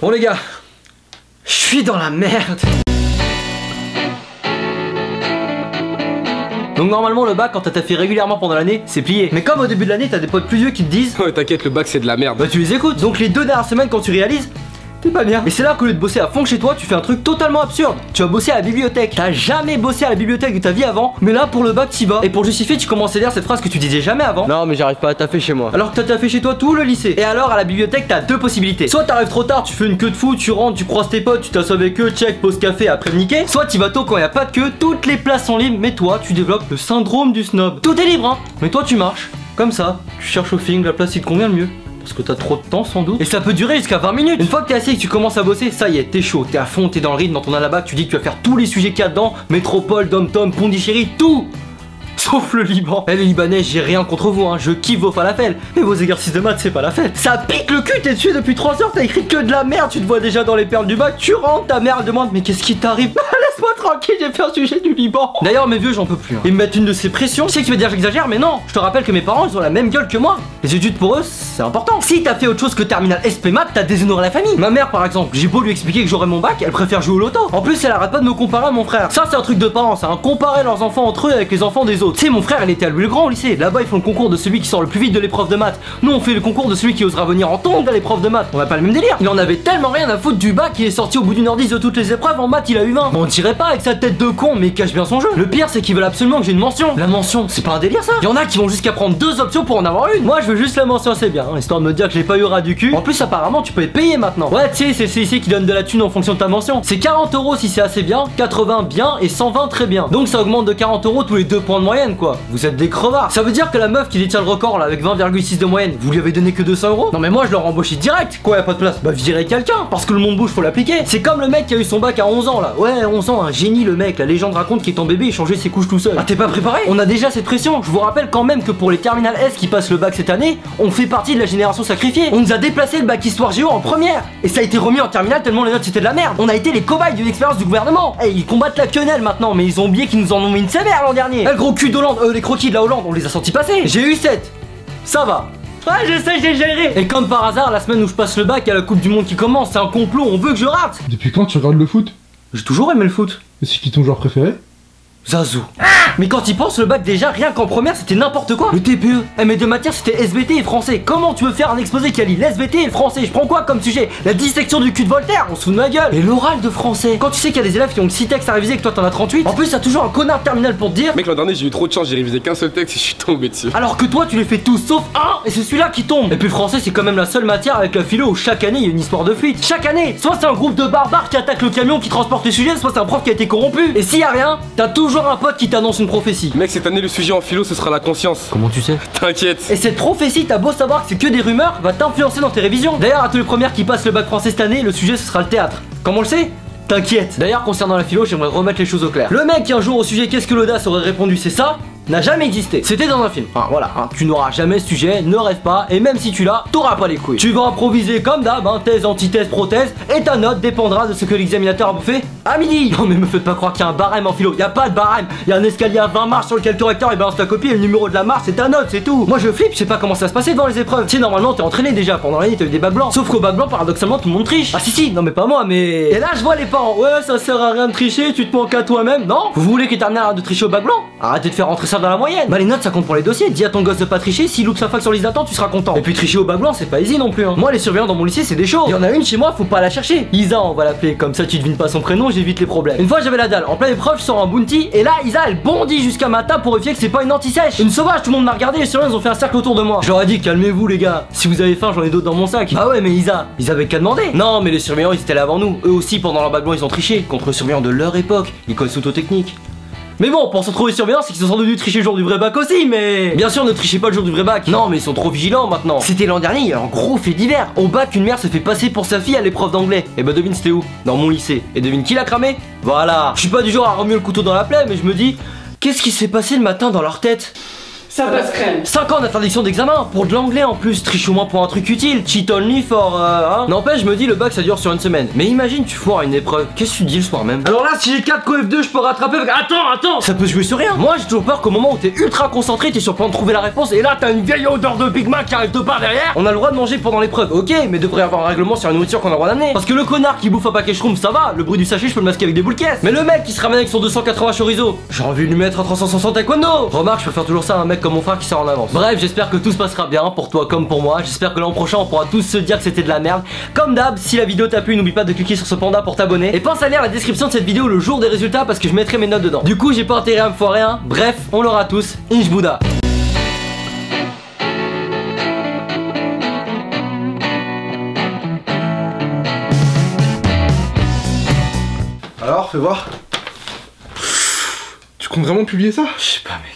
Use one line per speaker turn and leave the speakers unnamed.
Bon les gars, je suis dans la merde. Donc normalement le bac quand t'as fait régulièrement pendant l'année c'est plié. Mais comme au début de l'année t'as des potes plus vieux qui te disent
ouais t'inquiète le bac c'est de la merde.
Bah tu les écoutes. Donc les 2 dernières semaines quand tu réalises t'es pas bien. Et c'est là qu'au lieu de bosser à fond chez toi tu fais un truc totalement absurde. Tu vas bosser à la bibliothèque. T'as jamais bossé à la bibliothèque de ta vie avant. Mais là pour le bac t'y vas. Et pour justifier tu commences à dire cette phrase que tu disais jamais avant. Non mais j'arrive pas à taffer chez moi. Alors que t'as taffé chez toi tout le lycée. Et alors à la bibliothèque t'as 2 possibilités. Soit t'arrives trop tard, tu fais une queue de fou, tu rentres, tu croises tes potes, tu t'assois avec eux, check, pause café, après me niquer. Soit t'y vas tôt quand y a pas de queue, toutes les places sont libres. Mais toi tu développes le syndrome du snob. Tout est libre hein. Mais toi tu marches. Comme ça. Tu cherches au feeling la place qui te convient le mieux. Parce que t'as trop de temps sans doute. Et ça peut durer jusqu'à 20 minutes. Une fois que t'es assis et que tu commences à bosser, ça y est, t'es chaud, t'es à fond, t'es dans le rythme, dans ton alabac, tu dis que tu vas faire tous les sujets qu'il y a dedans. Métropole, Dom-Tom, Pondichéry, tout. Sauf le Liban. Eh les Libanais, j'ai rien contre vous, hein. Je kiffe vos falafels. Mais vos exercices de maths, c'est pas la fête. Ça pique le cul, t'es dessus depuis 3 heures, t'as écrit que de la merde. Tu te vois déjà dans les perles du bac, tu rentres, ta mère demande mais qu'est-ce qui t'arrive? Laisse-moi tranquille, j'ai fait un sujet du Liban. D'ailleurs mes vieux j'en peux plus hein. Ils me mettent une de ces pressions. Je sais que tu vas dire j'exagère mais non. Je te rappelle que mes parents ils ont la même gueule que moi. Les études pour eux c'est important. Si t'as fait autre chose que terminal SP maths, t'as déshonoré la famille. Ma mère par exemple, j'ai beau lui expliquer que j'aurai mon bac, elle préfère jouer au loto. En plus elle arrête pas de me comparer à mon frère. Ça c'est un truc de parents, c'est un comparer leurs enfants entre eux avec les enfants des autres. Tu sais mon frère il était à Louis le Grand au lycée. Là-bas ils font le concours de celui qui sort le plus vite de l'épreuve de maths. Nous on fait le concours de celui qui osera venir en tongs à l'épreuve de maths. On a pas le même délire. Il en avait tellement rien à foutre du bac qu'il est sorti au bout d'une heure 10 de toutes les épreuves. En maths il a eu 20. Bon, on dirait pas avec sa tête de con mais il cache bien son jeu. Le pire c'est qu'ils veulent absolument que j'ai une mention. La mention c'est pas un délire ça. Il y en a qui vont jusqu'à prendre 2 options pour en avoir une. Moi je veux juste la mention c'est bien hein, histoire de me dire que j'ai pas eu ras du cul. En plus apparemment tu peux être payé maintenant. Ouais tu sais c'est le CIC qui donne de la thune en fonction de ta mention. C'est 40 € si c'est assez bien, 80 bien et 120 très bien. Donc ça augmente de 40 € tous les 2 points de moyenne quoi. Vous êtes des crevards. Ça veut dire que la meuf qui détient le record là avec 20,6 de moyenne, vous lui avez donné que 200 €? Non mais moi je l'aurais embauché direct. Quoi, y a pas de place? Bah virer quelqu'un parce que le monde bouge, faut l'appliquer. C'est comme le mec qui a eu son bac à 11 ans là. Ouais 11 ans, un génie le mec. La légende raconte qu'il est en bébé et changeait ses couches tout seul. Ah t'es pas préparé? On a déjà cette pression. Je vous rappelle quand même que pour les terminales S qui passent le bac cette année, on fait partie de la génération sacrifiée. On nous a déplacé le bac histoire géo en première et ça a été remis en terminale tellement les notes c'était de la merde. On a été les cobayes d'une expérience du gouvernement. Et ils combattent la quenelle maintenant mais ils ont oublié qu'ils nous en ont mis une sévère l'an dernier. Le gros cul d'Hollande, les croquis de la Hollande, on les a sentis passer. J'ai eu 7. Ça va. Ouais je sais, j'ai géré. Et comme par hasard, la semaine où je passe le bac, il y a la Coupe du Monde qui commence. C'est un complot, on veut que je rate.
Depuis quand tu regardes le foot?
J'ai toujours aimé le foot.
Et c'est qui ton joueur préféré?
Zazou. Mais quand il pense le bac déjà, rien qu'en première c'était n'importe quoi. Le TPE, mes 2 matières c'était SVT et français. Comment tu veux faire un exposé qui allie l'SVT et le français? Je prends quoi comme sujet? La dissection du cul de Voltaire, on se fout de ma gueule. Et l'oral de français. Quand tu sais qu'il y a des élèves qui ont 6 textes à réviser et que toi t'en as 38. En plus t'as toujours un connard de terminal pour te dire.
Mec l'an dernier j'ai eu trop de chance, j'ai révisé qu'un seul texte et je suis tombé dessus.
Alors que toi tu les fais tous sauf un et c'est celui-là qui tombe. Et puis français c'est quand même la seule matière avec la philo où chaque année il y a une histoire de fuite. Chaque année, soit c'est un groupe de barbares qui attaque le camion qui transporte les sujets, soit c'est un prof qui a été corrompu. Et s'il y a rien, t'as toujours un pote qui t'annonce une prophétie.
Mec cette année le sujet en philo ce sera la conscience.
Comment tu sais?
T'inquiète.
Et cette prophétie, t'as beau savoir que c'est que des rumeurs, va t'influencer dans tes révisions. D'ailleurs à tous les premières qui passent le bac français cette année, le sujet ce sera le théâtre. Comment on le sait? T'inquiète. D'ailleurs concernant la philo, j'aimerais remettre les choses au clair. Le mec qui un jour au sujet qu'est-ce que l'audace aurait répondu c'est ça n'a jamais existé. C'était dans un film. Enfin voilà, hein, tu n'auras jamais ce sujet, ne rêve pas, et même si tu l'as, t'auras pas les couilles. Tu vas improviser comme d'hab, hein, thèse, antithèse, prothèse, et ta note dépendra de ce que l'examinateur a bouffé à midi. Non mais me faites pas croire qu'il y a un barème en philo, y a pas de barème, y a un escalier à 20 marches sur lequel le recteur il balance ta copie et le numéro de la marche c'est ta note, c'est tout. Moi je flippe, je sais pas comment ça se passait devant les épreuves. Tu sais normalement t'es entraîné déjà, pendant l'année t'as eu des bacs blancs. Sauf qu'au bac blanc paradoxalement tout le monde triche. Ah si, non mais pas moi mais... Et là je vois les parents, ouais ça sert à rien de tricher, tu te manques à toi-même. Non? Vous voulez que termine de tricher au bac blanc? Arrêtez de faire rentrer ça dans la moyenne. Bah les notes ça compte pour les dossiers, dis à ton gosse de pas tricher, s'il loupe sa fac sur liste d'attente tu seras content. Et puis tricher au bac blanc c'est pas easy non plus hein. Moi les surveillants dans mon lycée c'est des chauds. Il y en a une chez moi, faut pas la chercher. Isa on va l'appeler, comme ça tu devines pas son prénom, j'évite les problèmes. Une fois j'avais la dalle, en pleine épreuve je sors un bounty et là Isa elle bondit jusqu'à ma table pour vérifier que c'est pas une anti-sèche. Une sauvage, tout le monde m'a regardé, les surveillants ils ont fait un cercle autour de moi. J'aurais dit calmez-vous les gars, si vous avez faim j'en ai d'autres dans mon sac. Ah ouais mais Isa, ils avaient qu'à demander. Non mais les surveillants ils étaient là avant nous, eux aussi pendant leur bac blanc ils ont triché contre les surveillants de leur époque, école auto-technique. Mais bon, pour se retrouver surveillants, c'est qu'ils sont dû tricher le jour du vrai bac aussi, mais... Bien sûr, ne trichez pas le jour du vrai bac. Non, mais ils sont trop vigilants maintenant. C'était l'an dernier, il y a un gros fait divers. Au bac, une mère se fait passer pour sa fille à l'épreuve d'anglais. Et bah devine c'était où? Dans mon lycée. Et devine qui l'a cramé? Voilà. Je suis pas du genre à remuer le couteau dans la plaie, mais je me dis... Qu'est-ce qui s'est passé le matin dans leur tête?
Ça passe crème.
5 ans d'interdiction d'examen, pour de l'anglais en plus, triche au moins pour un truc utile, cheat only for hein. N'empêche, je me dis le bac ça dure sur une semaine. Mais imagine tu foires une épreuve, qu'est-ce que tu dis le soir même? Alors là si j'ai 4 co-F2 je peux rattraper avec... Attends, ça peut se jouer sur rien. Moi j'ai toujours peur qu'au moment où t'es ultra concentré, t'es sur le point de trouver la réponse et là t'as une vieille odeur de Big Mac qui arrive de part derrière. On a le droit de manger pendant l'épreuve, ok, mais devrait y avoir un règlement sur la nourriture qu'on a le droit d'amener. Parce que le connard qui bouffe un paquet shroom ça va, le bruit du sachet je peux le masquer avec des boules caisses. Mais le mec qui se ramène avec son 280 chorizo, j'ai envie de lui mettre un 360 taekwondo. Remarque, je préfère toujours ça à un mec comme mon frère qui sort en avance. Bref, j'espère que tout se passera bien pour toi comme pour moi. J'espère que l'an prochain on pourra tous se dire que c'était de la merde. Comme d'hab, si la vidéo t'a plu, n'oublie pas de cliquer sur ce panda pour t'abonner. Et pense à lire la description de cette vidéo le jour des résultats parce que je mettrai mes notes dedans. Du coup, j'ai pas intérêt à me foirer hein. Bref, on l'aura tous. Inch Bouddha.
Alors, fais voir. Tu comptes vraiment publier ça?
Je sais pas, mais.